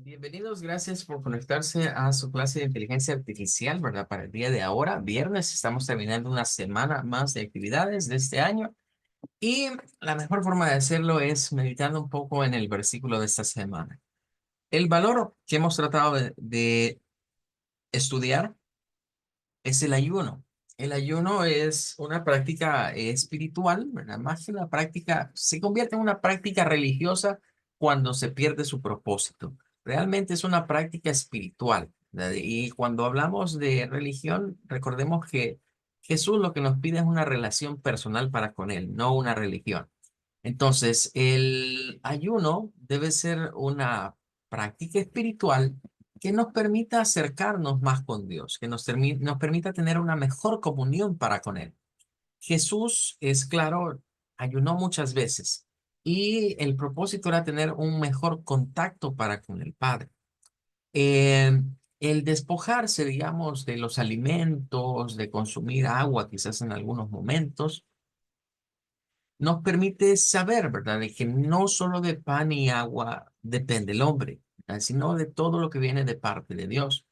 Bienvenidos, gracias por conectarse a su clase de inteligencia artificial, ¿verdad? Para el día de ahora, viernes, estamos terminando una semana más de actividades de este año y la mejor forma de hacerlo es meditando un poco en el versículo de esta semana. El valor que hemos tratado de estudiar es el ayuno. El ayuno es una práctica espiritual, ¿verdad? Más que una práctica, se convierte en una práctica religiosa cuando se pierde su propósito. Realmente es una práctica espiritual, ¿verdad? Y cuando hablamos de religión, recordemos que Jesús lo que nos pide es una relación personal para con Él, no una religión. Entonces, el ayuno debe ser una práctica espiritual que nos permita acercarnos más con Dios, que nos permita tener una mejor comunión para con Él. Jesús, es claro, ayunó muchas veces y el propósito era tener un mejor contacto para con el Padre. Eh, el despojarse, digamos, de los alimentos, de consumir agua quizás en algunos momentos, nos permite saber, ¿verdad?, de que no solo de pan y agua depende el hombre, ¿verdad?, sino de todo lo que viene de parte de Dios.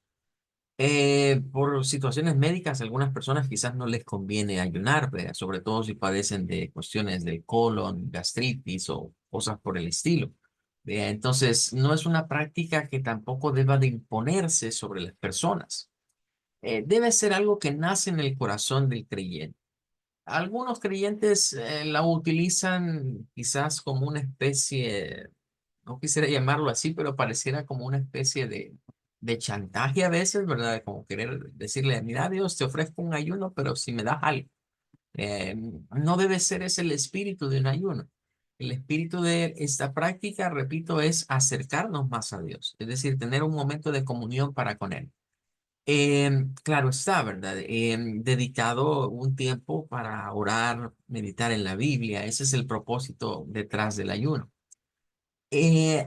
Por situaciones médicas, a algunas personas quizás no les conviene ayunar, ¿verdad?, sobre todo si padecen de cuestiones del colon, gastritis o cosas por el estilo. Entonces, no es una práctica que tampoco deba de imponerse sobre las personas. Debe ser algo que nace en el corazón del creyente. Algunos creyentes la utilizan quizás como una especie, no quisiera llamarlo así, pero pareciera como una especie de chantaje a veces, ¿verdad? Como querer decirle, mira, Dios, te ofrezco un ayuno, pero si me das algo. No debe ser ese el espíritu de un ayuno. El espíritu de esta práctica, repito, es acercarnos más a Dios, es decir, tener un momento de comunión para con Él. Claro está, ¿verdad? Dedicado un tiempo para orar, meditar en la Biblia. Ese es el propósito detrás del ayuno.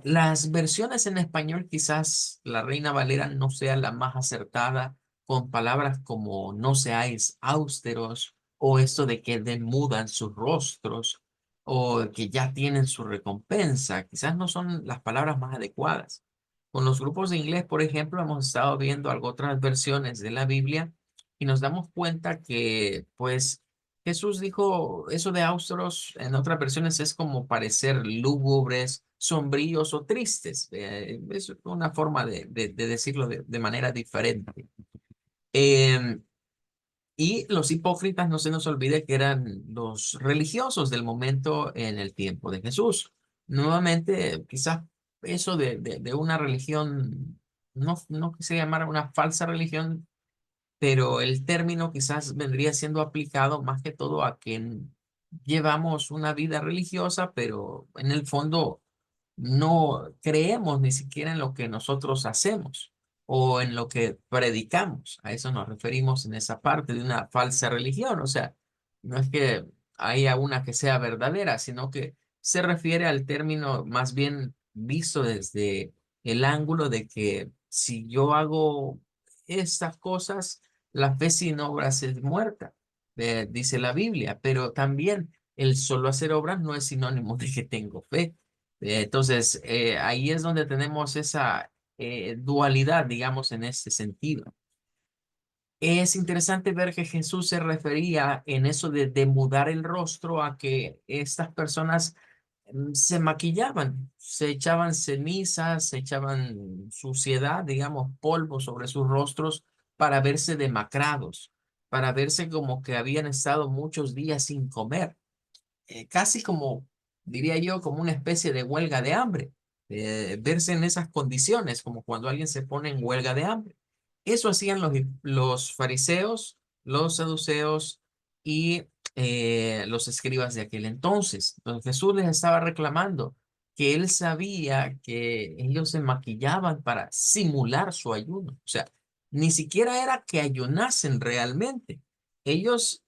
Las versiones en español, quizás la Reina Valera no sea la más acertada con palabras como no seáis austeros o esto de que demudan sus rostros o que ya tienen su recompensa. Quizás no son las palabras más adecuadas. Con los grupos de inglés, por ejemplo, hemos estado viendo algo otras versiones de la Biblia y nos damos cuenta que, pues, Jesús dijo eso de austeros en otras versiones es como parecer lúgubres, sombríos o tristes. Es una forma de decirlo de manera diferente. Eh, y los hipócritas, no se nos olvide que eran los religiosos del momento en el tiempo de Jesús. Nuevamente, quizás eso de una religión, no que se llamara una falsa religión, pero el término quizás vendría siendo aplicado más que todo a quien llevamos una vida religiosa, pero en el fondo no creemos ni siquiera en lo que nosotros hacemos o en lo que predicamos. A eso nos referimos en esa parte de una falsa religión. O sea, no es que haya una que sea verdadera, sino que se refiere al término más bien visto desde el ángulo de que si yo hago estas cosas, la fe sin obras es muerta, dice la Biblia, pero también el solo hacer obras no es sinónimo de que tengo fe. Entonces, ahí es donde tenemos esa dualidad, digamos, en este sentido. Es interesante ver que Jesús se refería en eso de demudar el rostro a que estas personas se maquillaban, se echaban cenizas, se echaban suciedad, digamos, polvo sobre sus rostros para verse demacrados, para verse como que habían estado muchos días sin comer, casi como, diría yo, como una especie de huelga de hambre, verse en esas condiciones, como cuando alguien se pone en huelga de hambre. Eso hacían los fariseos, los saduceos y los escribas de aquel entonces. Entonces Jesús les estaba reclamando que él sabía que ellos se maquillaban para simular su ayuno. O sea, ni siquiera era que ayunasen realmente. Ellos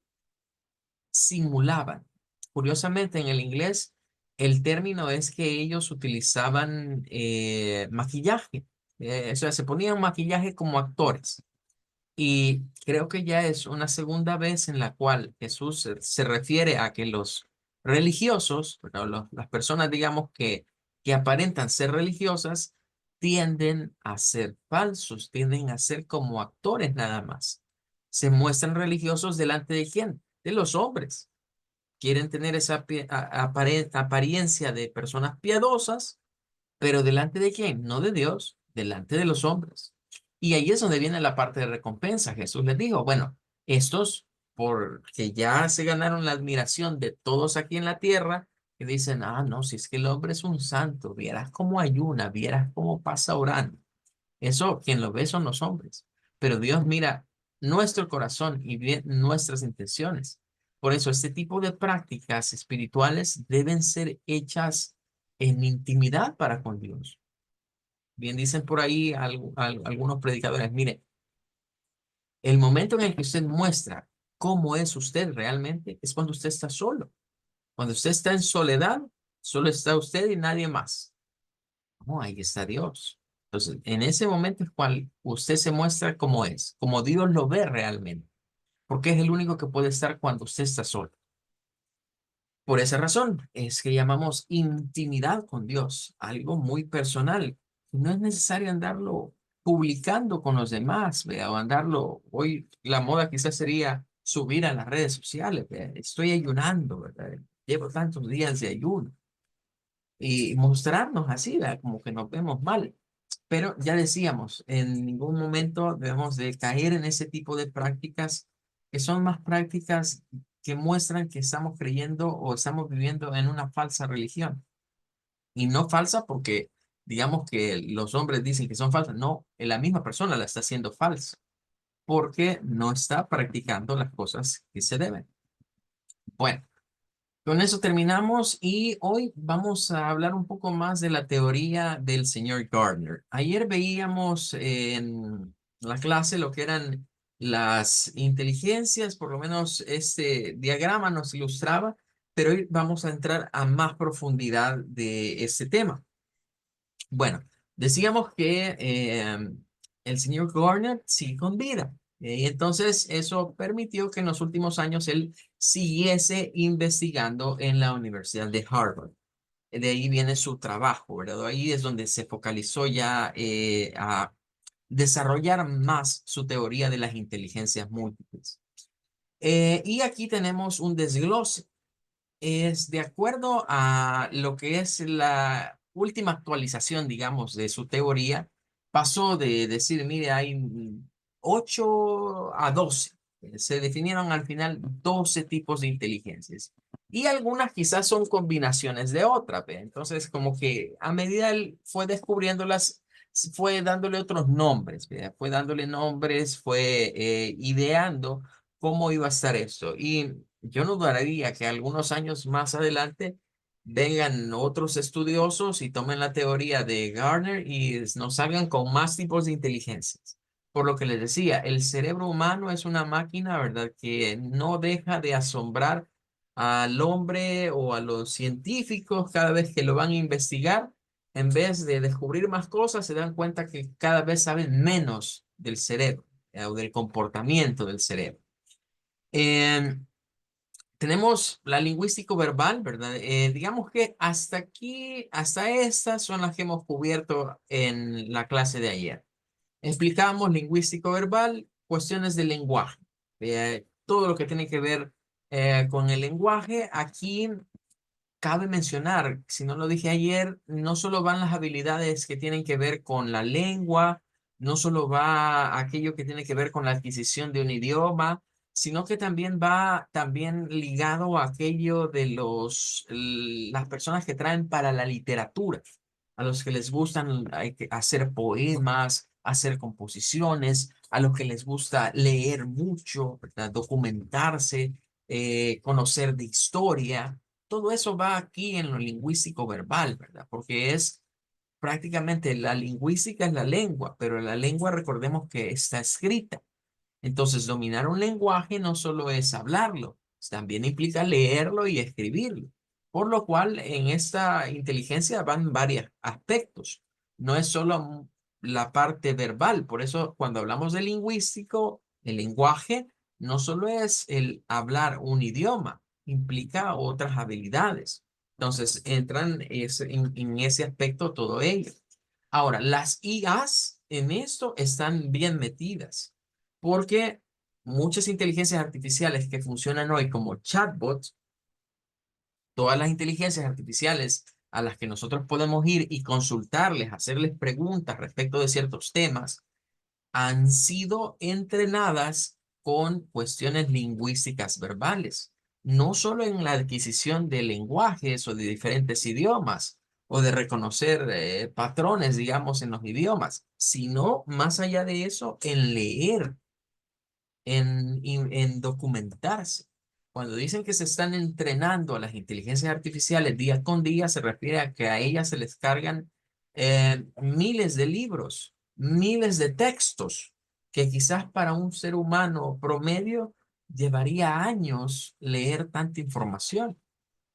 simulaban. Curiosamente, en el inglés, el término es que ellos utilizaban maquillaje. O sea, se ponían maquillaje como actores. Y creo que ya es una segunda vez en la cual Jesús se refiere a que los religiosos, bueno, las personas, digamos, que aparentan ser religiosas, tienden a ser falsos, tienden a ser como actores nada más. Se muestran religiosos delante de quién? De los hombres. Quieren tener esa apariencia de personas piadosas, pero delante de quién? No de Dios, delante de los hombres. Y ahí es donde viene la parte de recompensa. Jesús les dijo, bueno, estos, porque ya se ganaron la admiración de todos aquí en la tierra, que dicen, ah, no, si es que el hombre es un santo, vieras cómo ayuna, vieras cómo pasa orando. Eso, quien lo ve son los hombres. Pero Dios mira nuestro corazón y ve nuestras intenciones. Por eso, este tipo de prácticas espirituales deben ser hechas en intimidad para con Dios. Bien dicen por ahí algunos predicadores, mire, el momento en el que usted muestra cómo es usted realmente es cuando usted está solo. Cuando usted está en soledad, solo está usted y nadie más. No, ahí está Dios. Entonces, en ese momento es cual usted se muestra como es, como Dios lo ve realmente, porque es el único que puede estar cuando usted está solo. Por esa razón es que llamamos intimidad con Dios, algo muy personal. No es necesario andarlo publicando con los demás, vea, o andarlo, hoy la moda quizás sería subir a las redes sociales, vea, estoy ayunando, ¿verdad? Llevo tantos días de ayuno y mostrarnos así, ¿verdad? Como que nos vemos mal. Pero ya decíamos, en ningún momento debemos de caer en ese tipo de prácticas que son más prácticas que muestran que estamos creyendo o estamos viviendo en una falsa religión. Y no falsa porque digamos que los hombres dicen que son falsas. No, la misma persona la está haciendo falsa porque no está practicando las cosas que se deben. Bueno. Con eso terminamos y hoy vamos a hablar un poco más de la teoría del señor Gardner. Ayer veíamos en la clase lo que eran las inteligencias, por lo menos este diagrama nos ilustraba, pero hoy vamos a entrar a más profundidad de este tema. Bueno, decíamos que el señor Garner sigue con vida. Y entonces eso permitió que en los últimos años él siguiese investigando en la Universidad de Harvard. De ahí viene su trabajo, ¿verdad? Ahí es donde se focalizó ya a desarrollar más su teoría de las inteligencias múltiples. Y aquí tenemos un desglose es de acuerdo a lo que es la última actualización, digamos, de su teoría, pasó de decir, mire, hay 8 a 12. Se definieron al final 12 tipos de inteligencias. Y algunas quizás son combinaciones de otras, ¿ve? Entonces, como que a medida él fue descubriéndolas, fue dándole otros nombres, ¿ve? Fue dándole nombres, fue ideando cómo iba a estar eso. Y yo no dudaría que algunos años más adelante vengan otros estudiosos y tomen la teoría de Gardner y nos salgan con más tipos de inteligencias. Por lo que les decía, el cerebro humano es una máquina, ¿verdad? Que no deja de asombrar al hombre o a los científicos cada vez que lo van a investigar. En vez de descubrir más cosas, se dan cuenta que cada vez saben menos del cerebro o del comportamiento del cerebro. Em, Tenemos la lingüístico verbal, ¿verdad? Digamos que hasta aquí, hasta estas son las que hemos cubierto en la clase de ayer. Explicábamos lingüístico verbal, cuestiones del lenguaje, todo lo que tiene que ver con el lenguaje. Aquí cabe mencionar, si no lo dije ayer, no solo van las habilidades que tienen que ver con la lengua, no solo va aquello que tiene que ver con la adquisición de un idioma, sino que también va también ligado a aquello de las personas que traen para la literatura, a los que les gustan hacer poemas, hacer composiciones, a los que les gusta leer mucho, ¿verdad? Documentarse, conocer de historia. Todo eso va aquí en lo lingüístico verbal, ¿verdad? Porque es prácticamente la lingüística es la lengua, pero la lengua recordemos que está escrita. Entonces, dominar un lenguaje no solo es hablarlo, también implica leerlo y escribirlo. Por lo cual, en esta inteligencia van varios aspectos. No es solo la parte verbal. Por eso, cuando hablamos de lingüístico, el lenguaje no solo es el hablar un idioma, implica otras habilidades. Entonces, entran en ese aspecto todo ello. Ahora, las IAs en esto están bien metidas, porque muchas inteligencias artificiales que funcionan hoy como chatbots, todas las inteligencias artificiales a las que nosotros podemos ir y consultarles, hacerles preguntas respecto de ciertos temas, han sido entrenadas con cuestiones lingüísticas verbales, no solo en la adquisición de lenguajes o de diferentes idiomas o de reconocer patrones, digamos, en los idiomas, sino más allá de eso, en leer en documentarse. Cuando dicen que se están entrenando a las inteligencias artificiales día con día, se refiere a que a ellas se les cargan miles de libros, miles de textos, que quizás para un ser humano promedio llevaría años leer tanta información.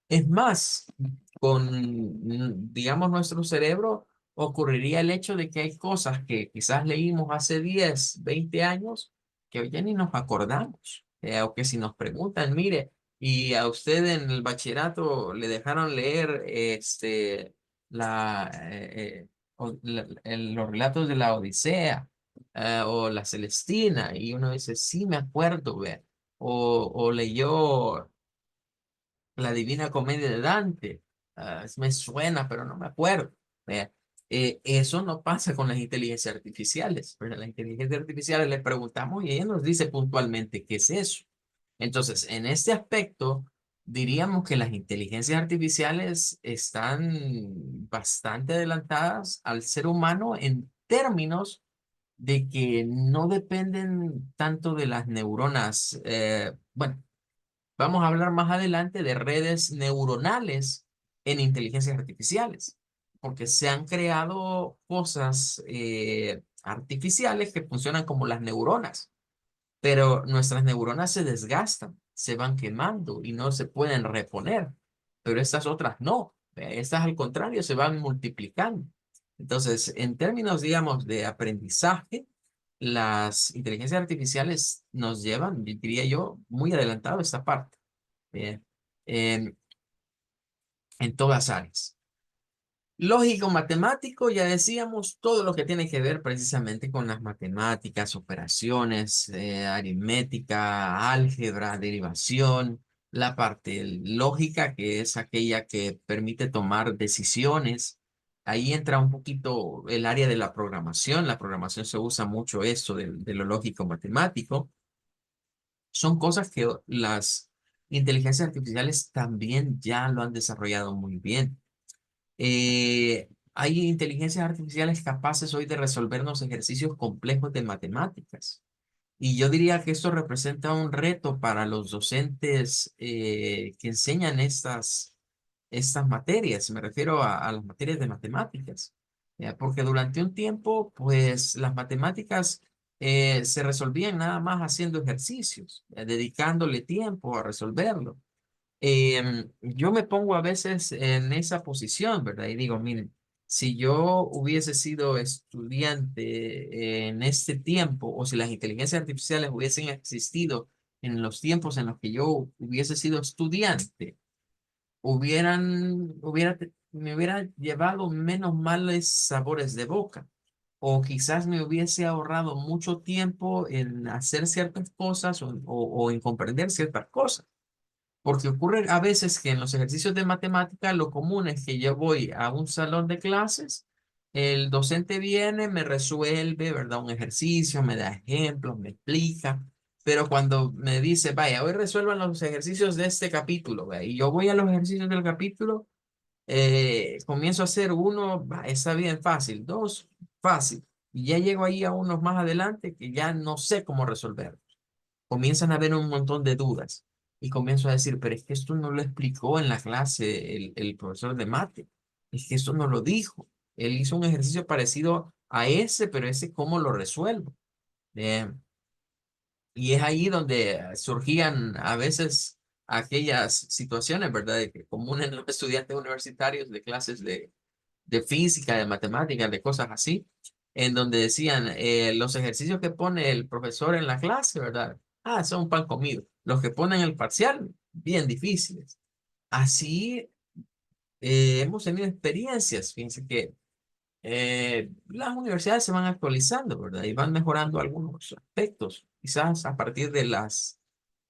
Es más, digamos, nuestro cerebro ocurriría el hecho de que hay cosas que quizás leímos hace 10, 20 años que hoy ya ni nos acordamos. O que si nos preguntan, mire, y a usted en el bachillerato le dejaron leer la, los relatos de la Odisea o la Celestina, y uno dice, sí, me acuerdo, ve. O leyó la Divina Comedia de Dante. Me suena, pero no me acuerdo. Vea, eso no pasa con las inteligencias artificiales. Pero a las inteligencias artificiales les preguntamos y ella nos dice puntualmente qué es eso. Entonces, en este aspecto, diríamos que las inteligencias artificiales están bastante adelantadas al ser humano en términos de que no dependen tanto de las neuronas. Bueno, vamos a hablar más adelante de redes neuronales en inteligencias artificiales, porque se han creado cosas artificiales que funcionan como las neuronas, pero nuestras neuronas se desgastan, se van quemando y no se pueden reponer, pero estas otras no, estas al contrario se van multiplicando. Entonces, en términos, digamos, de aprendizaje, las inteligencias artificiales nos llevan, diría yo, muy adelantado esta parte eh, en, en todas áreas. Lógico, matemático, ya decíamos, todo lo que tiene que ver precisamente con las matemáticas, operaciones, aritmética, álgebra, derivación, la parte lógica, que es aquella que permite tomar decisiones. Ahí entra un poquito el área de la programación. La programación se usa mucho esto de lo lógico matemático. Son cosas que las inteligencias artificiales también ya lo han desarrollado muy bien. Hay inteligencias artificiales capaces hoy de resolvernos ejercicios complejos de matemáticas. Y yo diría que esto representa un reto para los docentes que enseñan estas materias. Me refiero a las materias de matemáticas. Porque durante un tiempo, pues las matemáticas se resolvían nada más haciendo ejercicios, dedicándole tiempo a resolverlo. Yo me pongo a veces en esa posición, ¿verdad? Y digo, miren, si yo hubiese sido estudiante en este tiempo, o si las inteligencias artificiales hubiesen existido en los tiempos en los que yo hubiese sido estudiante, me hubiera llevado menos males sabores de boca. O quizás me hubiese ahorrado mucho tiempo en hacer ciertas cosas o en comprender ciertas cosas. Porque ocurre a veces que en los ejercicios de matemática lo común es que yo voy a un salón de clases, el docente viene, me resuelve, ¿verdad? Un ejercicio, me da ejemplos, me explica, pero cuando me dice, vaya, hoy resuelvan los ejercicios de este capítulo, ¿ve? Y yo voy a los ejercicios del capítulo, comienzo a hacer uno, está bien fácil, dos, fácil, y ya llego ahí a unos más adelante que ya no sé cómo resolver. Comienzan a haber un montón de dudas y comienzo a decir, pero es que esto no lo explicó en la clase el profesor de mate, es que esto no lo dijo. Él hizo un ejercicio parecido a ese, pero ese cómo lo resuelvo. Eh, y es ahí donde surgían a veces aquellas situaciones, ¿verdad? De que comunes en los estudiantes universitarios de clases de física, de matemáticas, de cosas así, en donde decían los ejercicios que pone el profesor en la clase, ¿verdad? Ah, son pan comido. Los que ponen el parcial, bien difíciles. Así hemos tenido experiencias, fíjense que Las universidades se van actualizando, ¿verdad? Y van mejorando algunos aspectos, quizás a partir de las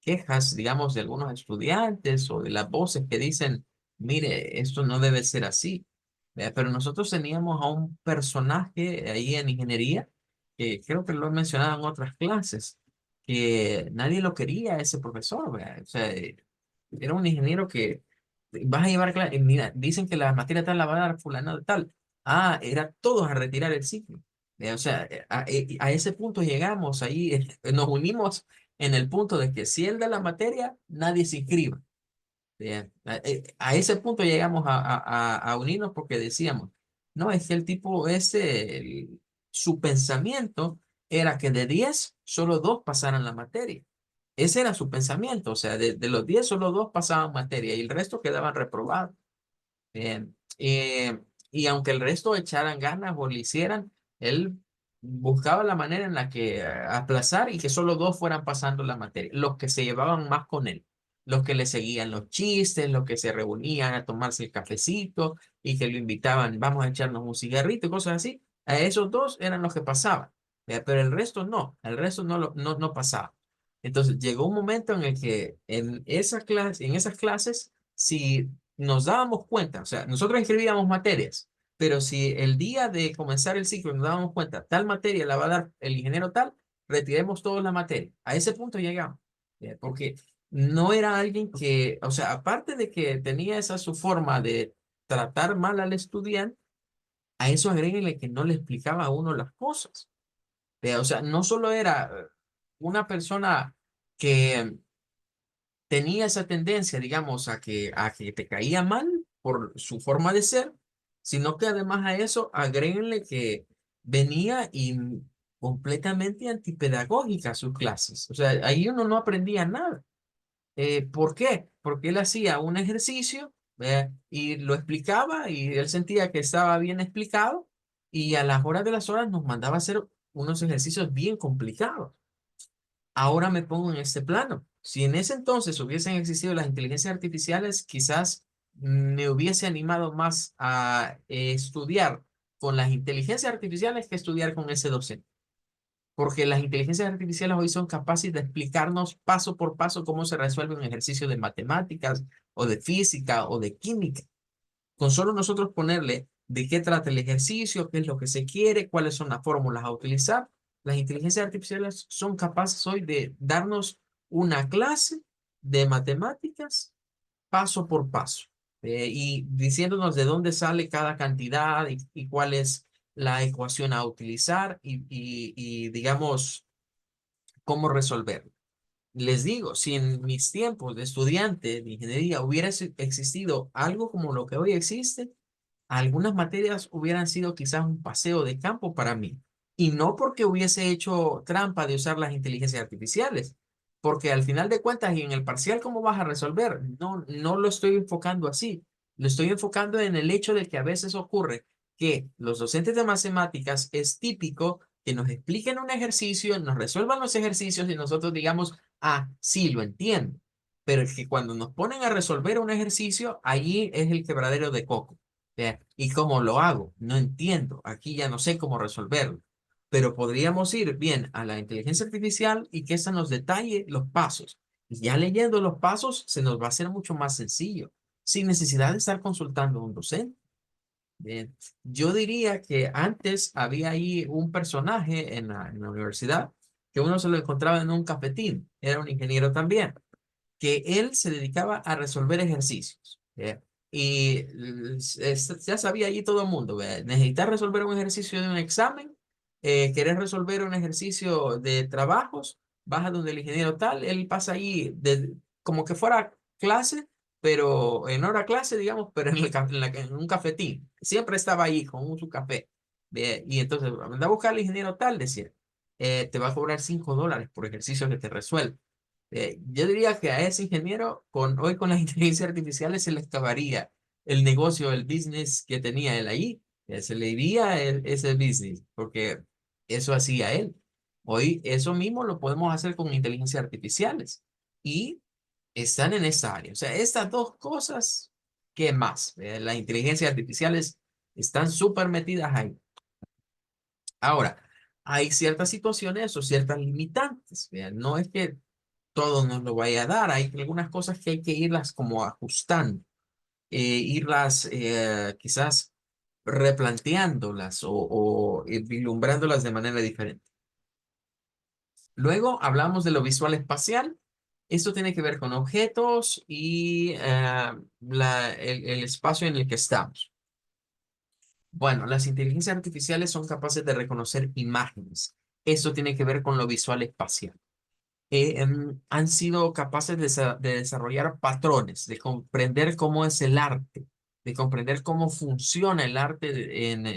quejas, digamos, de algunos estudiantes o de las voces que dicen, mire, esto no debe ser así. Pero nosotros teníamos a un personaje ahí en ingeniería, que creo que lo he mencionado en otras clases, que nadie lo quería, ese profesor, ¿verdad? O sea, era un ingeniero que vas a llevar clase, mira, dicen que la materia tal la va a dar fulano de tal. Ah, era todos a retirar el ciclo. O sea, a ese punto llegamos, ahí nos unimos en el punto de que si él da la materia, nadie se inscriba. A ese punto llegamos a unirnos porque decíamos, no, es que el tipo ese, su pensamiento era que de 10 solo 2 pasaran la materia. Ese era su pensamiento, o sea, de los 10 solo 2 pasaban materia y el resto quedaban reprobados. Bien. Y aunque el resto echaran ganas o lo hicieran, él buscaba la manera en la que aplazar y que solo 2 fueran pasando la materia, los que se llevaban más con él, los que le seguían los chistes, los que se reunían a tomarse el cafecito y que lo invitaban, vamos a echarnos un cigarrito y cosas así. A esos 2 eran los que pasaban, pero el resto no pasaba. Entonces llegó un momento en el que en esas clases, si nos dábamos cuenta, o sea, nosotros escribíamos materias, pero si el día de comenzar el ciclo nos dábamos cuenta, tal materia la va a dar el ingeniero tal, retiremos toda la materia. A ese punto llegamos, porque no era alguien que, o sea, aparte de que tenía esa su forma de tratar mal al estudiante, a eso agréguenle que no le explicaba a uno las cosas. O sea, no solo era una persona que tenía esa tendencia, digamos, a que te caía mal por su forma de ser, sino que además a eso agréguenle que venía y completamente antipedagógica a sus clases. O sea, ahí uno no aprendía nada. ¿Por qué? Porque él hacía un ejercicio y lo explicaba y él sentía que estaba bien explicado y a las horas de las horas nos mandaba a hacer unos ejercicios bien complicados. Ahora me pongo en este plano. Si en ese entonces hubiesen existido las inteligencias artificiales, quizás me hubiese animado más a estudiar con las inteligencias artificiales que estudiar con ese docente. Porque las inteligencias artificiales hoy son capaces de explicarnos paso por paso cómo se resuelve un ejercicio de matemáticas o de física o de química. Con solo nosotros ponerle de qué trata el ejercicio, qué es lo que se quiere, cuáles son las fórmulas a utilizar, las inteligencias artificiales son capaces hoy de darnos una clase de matemáticas paso por paso, y diciéndonos de dónde sale cada cantidad y cuál es la ecuación a utilizar y digamos, cómo resolverlo. Les digo, si en mis tiempos de estudiante de ingeniería hubiera existido algo como lo que hoy existe, algunas materias hubieran sido quizás un paseo de campo para mí. Y no porque hubiese hecho trampa de usar las inteligencias artificiales, porque al final de cuentas y en el parcial, ¿cómo vas a resolver? No, no lo estoy enfocando así. Lo estoy enfocando en el hecho de que a veces ocurre que los docentes de matemáticas es típico que nos expliquen un ejercicio, nos resuelvan los ejercicios y nosotros digamos, ah, sí, lo entiendo. Pero es que cuando nos ponen a resolver un ejercicio, allí es el quebradero de coco. ¿Y cómo lo hago? No entiendo. Aquí ya no sé cómo resolverlo. Pero podríamos ir bien a la inteligencia artificial y que esa nos detalle los pasos. Y ya leyendo los pasos se nos va a hacer mucho más sencillo, sin necesidad de estar consultando a un docente. Bien. Yo diría que antes había ahí un personaje en la universidad que uno se lo encontraba en un cafetín. Era un ingeniero también que él se dedicaba a resolver ejercicios. Y ya sabía allí todo el mundo, ¿ve? Necesitas resolver un ejercicio de un examen, querés resolver un ejercicio de trabajos, vas a donde el ingeniero tal, él pasa ahí como que fuera clase, pero en hora clase, digamos, pero en, en un cafetín. Siempre estaba ahí con su café. ¿Ve? Y entonces, anda a buscar al ingeniero tal, decía, te va a cobrar $5 por ejercicio que te resuelve. Yo diría que a ese ingeniero, hoy con las inteligencias artificiales, se le acabaría el negocio, el business que tenía él ahí. Se le iría ese business, porque eso hacía él. Hoy eso mismo lo podemos hacer con inteligencias artificiales y están en esa área. O sea, estas dos cosas, ¿qué más? Las inteligencias artificiales Están súper metidas ahí. Ahora, hay ciertas situaciones o ciertas limitantes. Vean, no es que todo nos lo vaya a dar. Hay algunas cosas que hay que irlas como ajustando, irlas quizás replanteándolas o vislumbrándolas de manera diferente. Luego hablamos de lo visual espacial. Esto tiene que ver con objetos y el espacio en el que estamos. Bueno, las inteligencias artificiales son capaces de reconocer imágenes. Esto tiene que ver con lo visual espacial. Han sido capaces de desarrollar patrones, de comprender cómo es el arte, de comprender cómo funciona el arte en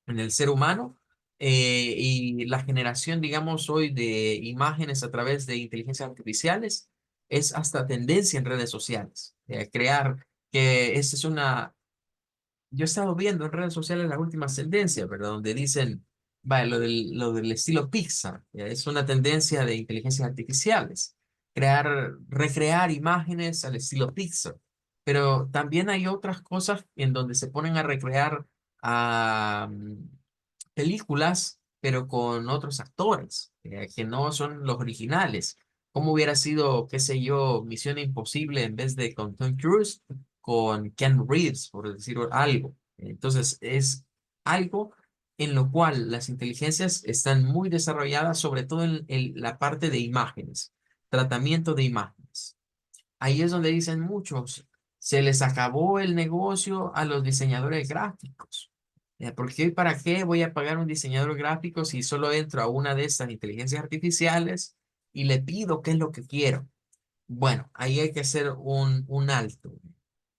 el ser humano, y la generación, digamos, hoy de imágenes a través de inteligencias artificiales es hasta tendencia en redes sociales. Crear que esa es una yo he estado viendo en redes sociales las últimas tendencias, ¿verdad? Donde dicen, vale, lo del estilo Pixar, es una tendencia de inteligencias artificiales, recrear imágenes al estilo Pixar. Pero también hay otras cosas en donde se ponen a recrear ah, películas, pero con otros actores, que no son los originales. ¿Cómo hubiera sido, qué sé yo, Misión Imposible en vez de con Tom Cruise, con Ken Reeves, por decir algo? Entonces, es algo en lo cual las inteligencias están muy desarrolladas, sobre todo en la parte de imágenes, tratamiento de imágenes. Ahí es donde dicen muchos, se les acabó el negocio a los diseñadores gráficos. ¿Por qué y para qué voy a pagar un diseñador gráfico si solo entro a una de estas inteligencias artificiales y le pido qué es lo que quiero? Bueno, ahí hay que hacer un alto.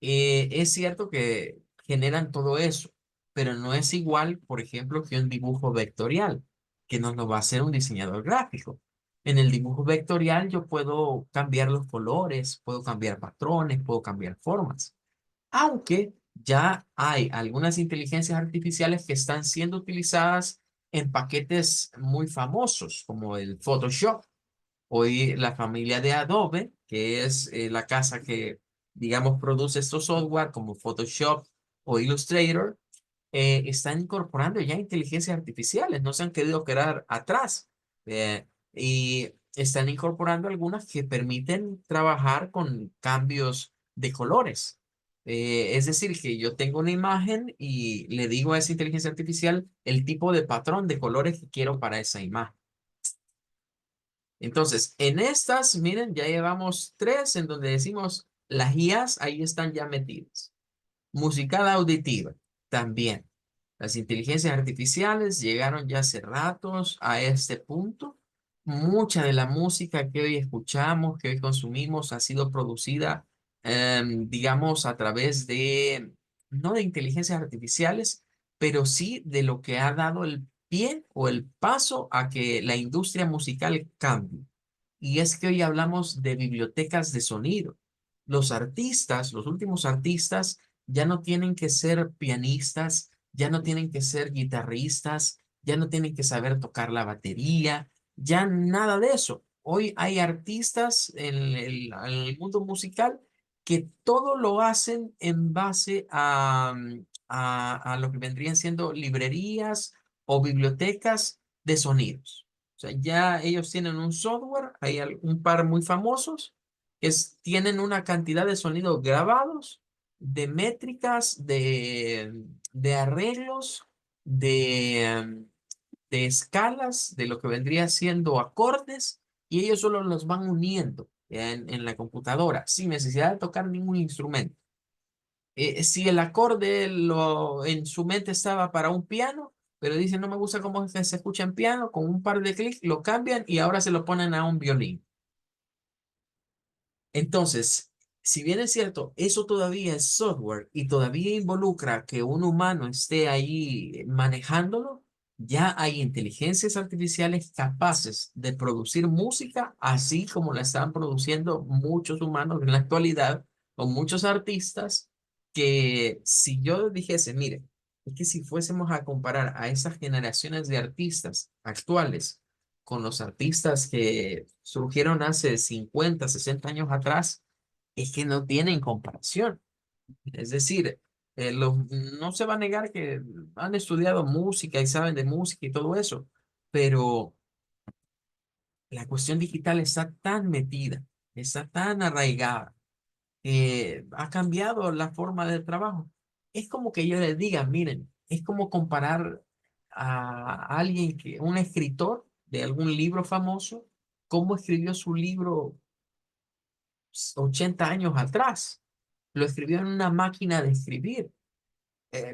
Es cierto que generan todo eso, pero no es igual, por ejemplo, que un dibujo vectorial, que nos lo va a hacer un diseñador gráfico. En el dibujo vectorial yo puedo cambiar los colores, puedo cambiar patrones, puedo cambiar formas. Aunque ya hay algunas inteligencias artificiales que están siendo utilizadas en paquetes muy famosos, como el Photoshop. Hoy la familia de Adobe, que es la casa que, digamos, produce estos software como Photoshop o Illustrator, están incorporando ya inteligencias artificiales, no se han querido quedar atrás. Y están incorporando algunas que permiten trabajar con cambios de colores. Es decir, que yo tengo una imagen y le digo a esa inteligencia artificial el tipo de patrón de colores que quiero para esa imagen. Entonces, en estas, miren, ya llevamos tres en donde decimos las IAs ahí están ya metidas. Musical auditiva, también. Las inteligencias artificiales llegaron ya hace ratos a este punto. Mucha de la música que hoy escuchamos, que hoy consumimos, ha sido producida, digamos, a través de, no de inteligencias artificiales, pero sí de lo que ha dado el pie o el paso a que la industria musical cambie. Y es que hoy hablamos de bibliotecas de sonido. Los artistas, los últimos artistas, ya no tienen que ser pianistas, ya no tienen que ser guitarristas, ya no tienen que saber tocar la batería, ya nada de eso. Hoy hay artistas en el mundo musical que todo lo hacen en base a lo que vendrían siendo librerías o bibliotecas de sonidos. O sea, ya ellos tienen un software, hay un par muy famosos, tienen una cantidad de sonidos grabados, de métricas, de arreglos, de, de escalas, de lo que vendría siendo acordes, y ellos solo los van uniendo en la computadora, sin necesidad de tocar ningún instrumento. Si el acorde en su mente estaba para un piano, pero dicen no me gusta cómo se escucha en piano, con un par de clics lo cambian y ahora se lo ponen a un violín. Entonces, si bien es cierto, eso todavía es software y todavía involucra que un humano esté ahí manejándolo, ya hay inteligencias artificiales capaces de producir música así como la están produciendo muchos humanos en la actualidad o muchos artistas que si yo dijese, mire, es que si fuésemos a comparar a esas generaciones de artistas actuales, con los artistas que surgieron hace 50, 60 años atrás, es que no tienen comparación. Es decir, No se va a negar que han estudiado música y saben de música y todo eso, pero la cuestión digital está tan metida, está tan arraigada, que ha cambiado la forma de trabajo. Es como que yo les diga, miren, es como comparar a alguien un escritor de algún libro famoso, cómo escribió su libro 80 años atrás. Lo escribió en una máquina de escribir.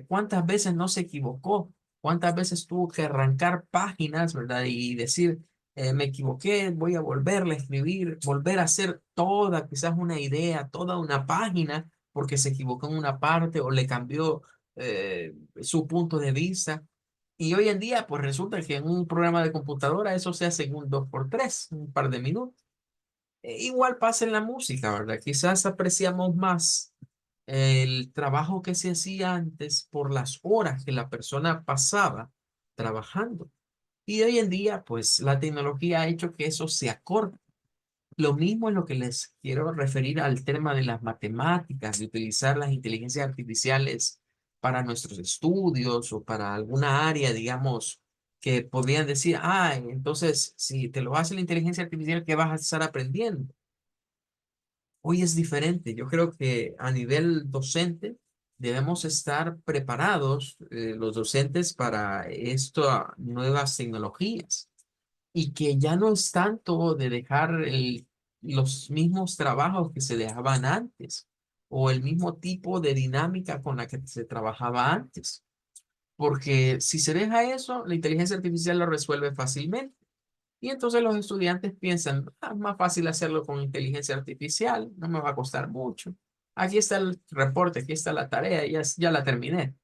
¿Cuántas veces no se equivocó? ¿Cuántas veces tuvo que arrancar páginas, ¿verdad? Y decir, me equivoqué, voy a volverla a escribir, volver a hacer toda, quizás una idea, toda una página, porque se equivocó en una parte o le cambió su punto de vista. Y hoy en día, pues resulta que en un programa de computadora eso se hace en un 2x3, un par de minutos. Igual pasa en la música, ¿verdad? Quizás apreciamos más el trabajo que se hacía antes por las horas que la persona pasaba trabajando. Y hoy en día, pues la tecnología ha hecho que eso se acorte. Lo mismo es lo que les quiero referir al tema de las matemáticas, de utilizar las inteligencias artificiales para nuestros estudios o para alguna área, digamos, que podrían decir, ah, entonces, si te lo hace la inteligencia artificial, ¿qué vas a estar aprendiendo? Hoy es diferente. Yo creo que a nivel docente debemos estar preparados, los docentes, para estas nuevas tecnologías y que ya no es tanto de dejar los mismos trabajos que se dejaban antes o el mismo tipo de dinámica con la que se trabajaba antes. Porque si se deja eso, la inteligencia artificial lo resuelve fácilmente. Y entonces los estudiantes piensan, "Ah, es más fácil hacerlo con inteligencia artificial, no me va a costar mucho. Aquí está el reporte, aquí está la tarea, ya la terminé.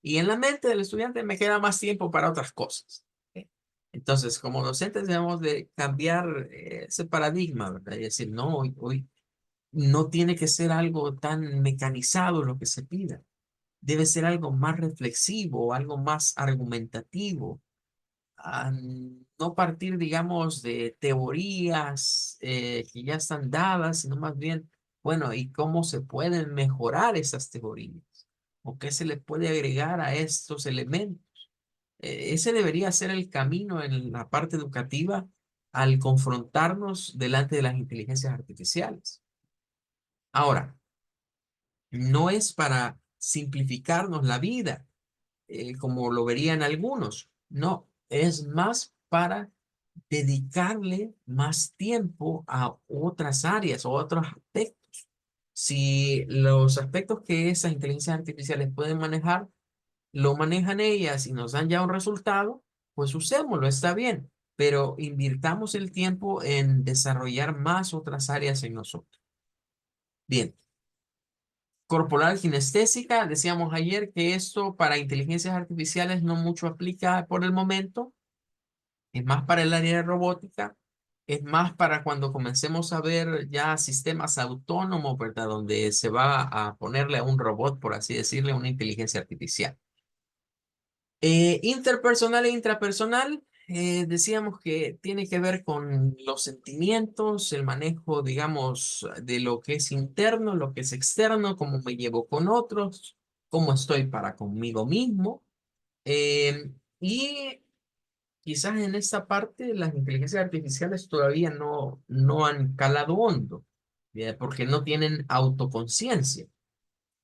Y en la mente del estudiante me queda más tiempo para otras cosas. ¿Ok? Entonces, como docentes debemos de cambiar ese paradigma, ¿verdad? Y decir, no, hoy no tiene que ser algo tan mecanizado lo que se pida. Debe ser algo más reflexivo, algo más argumentativo, a no partir, digamos, de teorías que ya están dadas, sino más bien, bueno, ¿y cómo se pueden mejorar esas teorías? ¿O qué se le puede agregar a estos elementos? Ese debería ser el camino en la parte educativa al confrontarnos delante de las inteligencias artificiales. Ahora, no es para simplificarnos la vida como lo verían algunos. No, es más para dedicarle más tiempo a otras áreas o otros aspectos. Si los aspectos que esas inteligencias artificiales pueden manejar, lo manejan ellas y nos dan ya un resultado, pues usémoslo, está bien, pero invirtamos el tiempo en desarrollar más otras áreas en nosotros. Bien, corporal kinestésica, decíamos ayer que esto para inteligencias artificiales no mucho aplica por el momento, es más para el área de robótica, es más para cuando comencemos a ver ya sistemas autónomos, ¿verdad? Donde se va a ponerle a un robot, por así decirle, una inteligencia artificial. Interpersonal e intrapersonal, decíamos que tiene que ver con los sentimientos, el manejo, digamos, de lo que es interno, lo que es externo, cómo me llevo con otros, cómo estoy para conmigo mismo. Y quizás en esta parte las inteligencias artificiales todavía no han calado hondo, porque no tienen autoconciencia.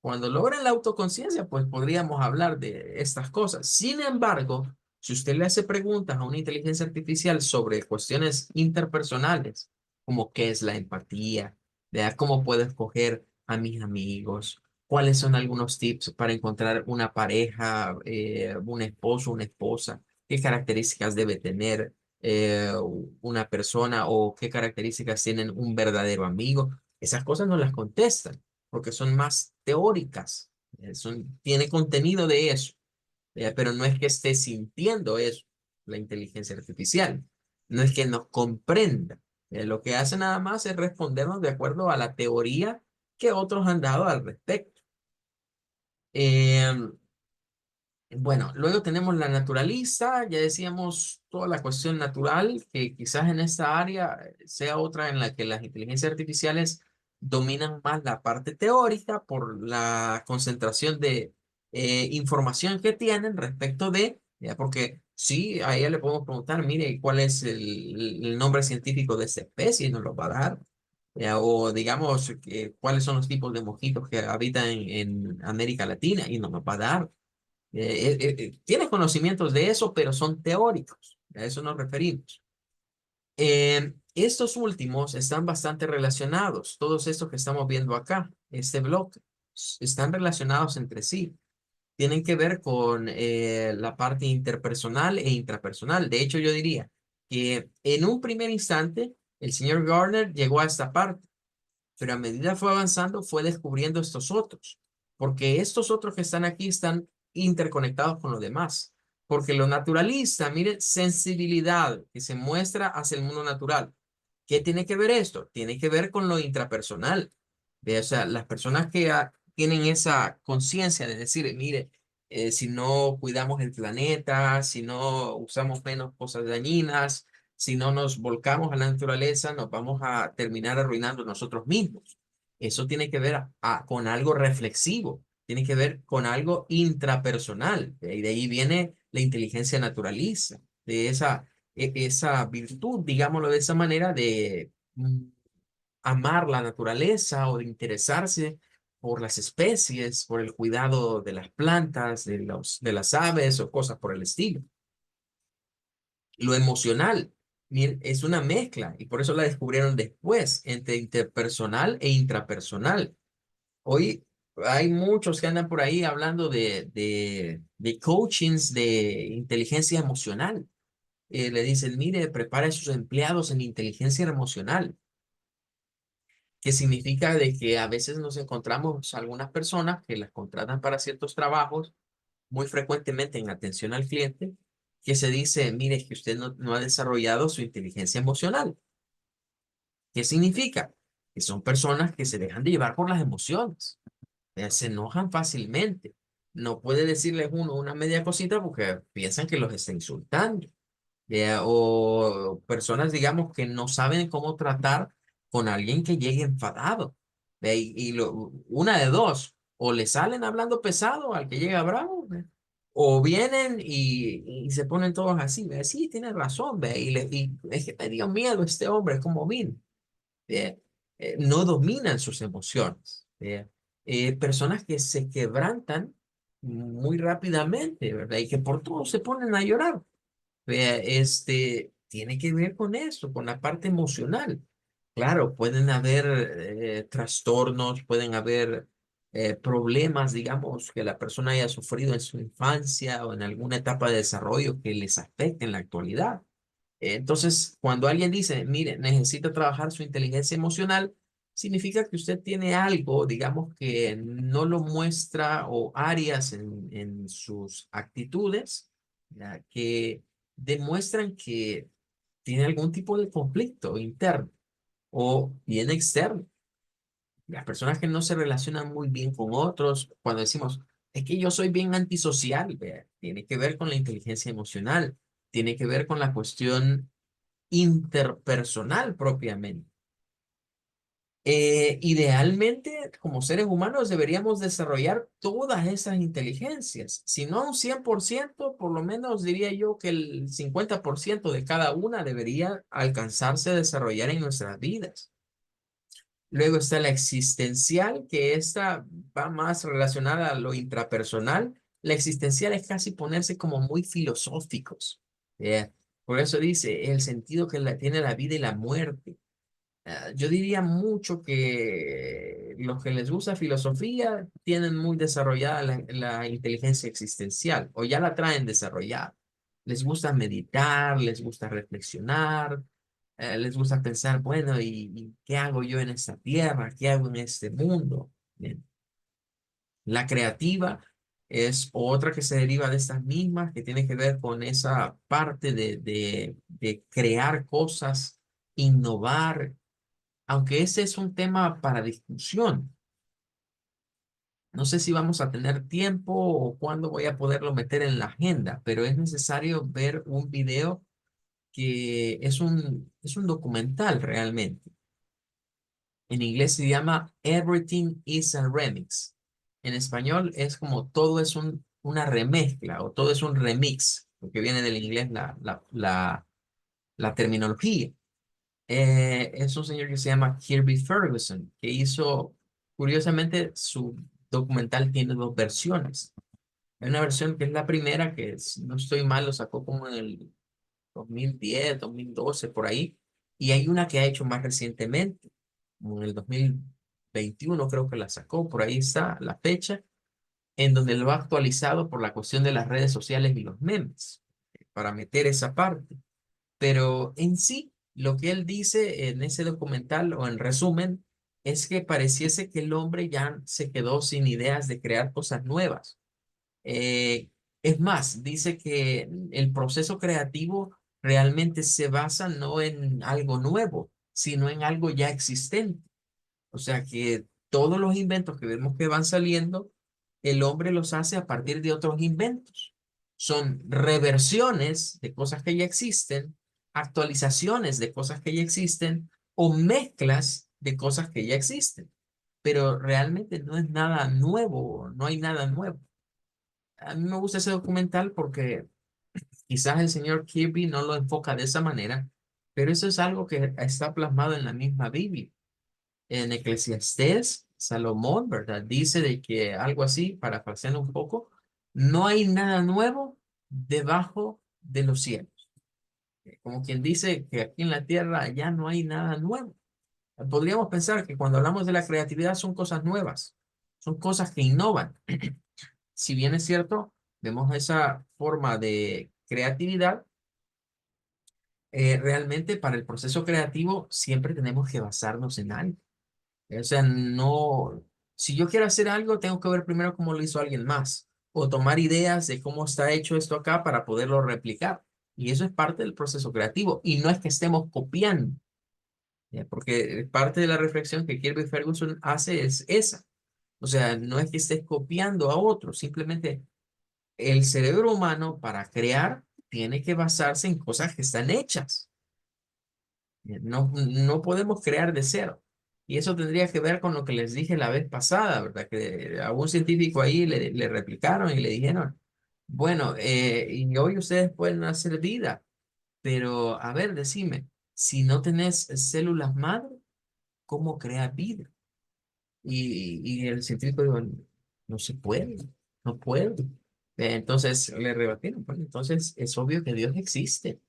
Cuando logren la autoconciencia, pues podríamos hablar de estas cosas. Sin embargo, si usted le hace preguntas a una inteligencia artificial sobre cuestiones interpersonales, como qué es la empatía, de cómo puedo escoger a mis amigos, cuáles son algunos tips para encontrar una pareja, un esposo, una esposa, qué características debe tener una persona o qué características tienen un verdadero amigo, esas cosas no las contestan porque son más teóricas, tiene contenido de eso, pero no es que esté sintiendo eso, la inteligencia artificial, no es que nos comprenda, lo que hace nada más es respondernos de acuerdo a la teoría que otros han dado al respecto. Eh, bueno, luego tenemos la naturalista, ya decíamos toda la cuestión natural, que quizás en esta área sea otra en la que las inteligencias artificiales dominan más la parte teórica por la concentración de información que tienen respecto de, ya, porque sí, a ella le podemos preguntar, mire, ¿cuál es el nombre científico de esta especie? Y nos lo va a dar. Ya, o digamos, cuáles son los tipos de mosquitos que habitan en América Latina y nos lo va a dar. Tiene conocimientos de eso, pero son teóricos. A eso nos referimos. Estos últimos están bastante relacionados. Todos estos que estamos viendo acá, este bloque, están relacionados entre sí. Tienen que ver con la parte interpersonal e intrapersonal. De hecho, yo diría que en un primer instante, el señor Gardner llegó a esta parte, pero a medida fue avanzando, fue descubriendo estos otros, porque estos otros que están aquí están interconectados con los demás. Porque lo naturalista, mire, sensibilidad que se muestra hacia el mundo natural. ¿Qué tiene que ver esto? Tiene que ver con lo intrapersonal. O sea, las personas que tienen esa conciencia de decir, mire, si no cuidamos el planeta, si no usamos menos cosas dañinas, si no nos volcamos a la naturaleza, nos vamos a terminar arruinando nosotros mismos. Eso tiene que ver con algo reflexivo, tiene que ver con algo intrapersonal. Y de ahí viene la inteligencia naturalista, de esa virtud, digámoslo de esa manera, de amar la naturaleza o de interesarse por las especies, por el cuidado de las plantas, de las aves o cosas por el estilo. Lo emocional, es una mezcla y por eso la descubrieron después entre interpersonal e intrapersonal. Hoy hay muchos que andan por ahí hablando de coachings de inteligencia emocional. Le dicen, mire, prepare a sus empleados en inteligencia emocional, que significa de que a veces nos encontramos algunas personas que las contratan para ciertos trabajos, muy frecuentemente en atención al cliente, que se dice, mire, es que usted no ha desarrollado su inteligencia emocional. ¿Qué significa? Que son personas que se dejan de llevar por las emociones, se enojan fácilmente. No puede decirles uno una media cosita porque piensan que los está insultando. O personas, digamos, que no saben cómo tratar con alguien que llegue enfadado. Una de dos, o le salen hablando pesado al que llega bravo, o vienen y se ponen todos así, sí, tiene razón, y es que me dio miedo este hombre, es como vino. No dominan sus emociones. Personas que se quebrantan muy rápidamente, ¿verdad? Y que por todo se ponen a llorar. Tiene que ver con eso, con la parte emocional. Claro, pueden haber trastornos, pueden haber problemas, digamos, que la persona haya sufrido en su infancia o en alguna etapa de desarrollo que les afecte en la actualidad. Entonces, cuando alguien dice, mire, necesita trabajar su inteligencia emocional, significa que usted tiene algo, digamos, que no lo muestra o áreas en sus actitudes, ya, que demuestran que tiene algún tipo de conflicto interno o bien externo. Las personas que no se relacionan muy bien con otros, cuando decimos, es que yo soy bien antisocial, vea, tiene que ver con la inteligencia emocional, tiene que ver con la cuestión interpersonal propiamente. Idealmente, como seres humanos, deberíamos desarrollar todas esas inteligencias. Si no un 100%, por lo menos diría yo que el 50% de cada una debería alcanzarse a desarrollar en nuestras vidas. Luego está la existencial, que esta va más relacionada a lo intrapersonal. La existencial es casi ponerse como muy filosóficos. Eh, por eso dice el sentido que tiene la vida y la muerte. Yo diría mucho que los que les gusta filosofía tienen muy desarrollada la inteligencia existencial o ya la traen desarrollada. Les gusta meditar, les gusta reflexionar, les gusta pensar, bueno, ¿y qué hago yo en esta tierra? ¿Qué hago en este mundo? Bien. La creativa es otra que se deriva de estas mismas, que tiene que ver con esa parte de crear cosas, innovar, aunque ese es un tema para discusión. No sé si vamos a tener tiempo o cuándo voy a poderlo meter en la agenda, pero es necesario ver un video que es un documental realmente. En inglés se llama Everything is a Remix. En español es como todo es una remezcla o todo es un remix, porque viene del inglés la terminología. Es un señor que se llama Kirby Ferguson, que hizo, curiosamente, su documental tiene dos versiones. Hay una versión que es la primera, que si no estoy mal, lo sacó como en el 2010, 2012, por ahí. Y hay una que ha hecho más recientemente, como en el 2021 creo que la sacó, por ahí está la fecha, en donde lo ha actualizado por la cuestión de las redes sociales y los memes, para meter esa parte. Pero en sí, lo que él dice en ese documental, o en resumen, es que pareciese que el hombre ya se quedó sin ideas de crear cosas nuevas. Eh, es más, dice que el proceso creativo realmente se basa no en algo nuevo, sino en algo ya existente. O sea que todos los inventos que vemos que van saliendo, el hombre los hace a partir de otros inventos. Son reversiones de cosas que ya existen, actualizaciones de cosas que ya existen o mezclas de cosas que ya existen. Pero realmente no es nada nuevo, no hay nada nuevo. A mí me gusta ese documental porque quizás el señor Kirby no lo enfoca de esa manera, pero eso es algo que está plasmado en la misma Biblia. En Eclesiastés, Salomón, ¿verdad? Dice de que algo así, parafraseando un poco, no hay nada nuevo debajo de los cielos. Como quien dice que aquí en la tierra ya no hay nada nuevo. Podríamos pensar que cuando hablamos de la creatividad son cosas nuevas, son cosas que innovan. Si bien es cierto, vemos esa forma de creatividad, realmente para el proceso creativo siempre tenemos que basarnos en algo. O sea, no, si yo quiero hacer algo, tengo que ver primero cómo lo hizo alguien más o tomar ideas de cómo está hecho esto acá para poderlo replicar. Y eso es parte del proceso creativo y no es que estemos copiando, porque parte de la reflexión que Kirby Ferguson hace es esa. O sea, no es que estés copiando a otro, simplemente el cerebro humano para crear tiene que basarse en cosas que están hechas. No, no podemos crear de cero. Y eso tendría que ver con lo que les dije la vez pasada, ¿verdad? Que a un científico ahí le replicaron y le dijeron, bueno, y hoy ustedes pueden hacer vida, pero a ver, decime, si no tenés células madre, ¿cómo crear vida? Y el científico dijo, no se puede, no puedo. Entonces le rebatieron, bueno, entonces es obvio que Dios existe.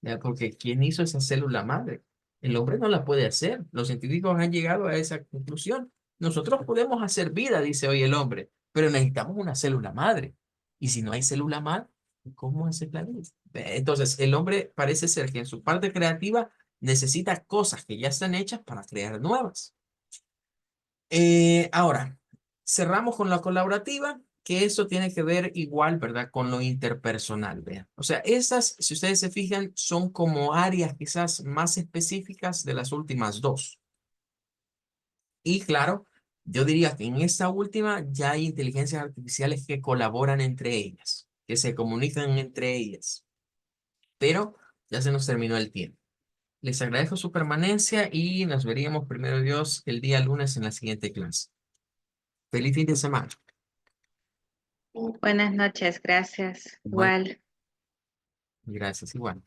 ¿Ya? Porque ¿quién hizo esa célula madre? El hombre no la puede hacer. Los científicos han llegado a esa conclusión. Nosotros podemos hacer vida, dice hoy el hombre, pero necesitamos una célula madre. Y si no hay célula madre, ¿cómo hacer la vida? Entonces, el hombre parece ser que en su parte creativa necesita cosas que ya están hechas para crear nuevas. Ahora, cerramos con la colaborativa, que eso tiene que ver igual, ¿verdad? Con lo interpersonal, vean. O sea, estas, si ustedes se fijan, son como áreas quizás más específicas de las últimas dos. Y claro, yo diría que en esta última ya hay inteligencias artificiales que colaboran entre ellas, que se comunican entre ellas. Pero ya se nos terminó el tiempo. Les agradezco su permanencia y nos veríamos primero Dios el día lunes en la siguiente clase. Feliz fin de semana. Buenas noches, gracias. Bueno, Igual. gracias, igual.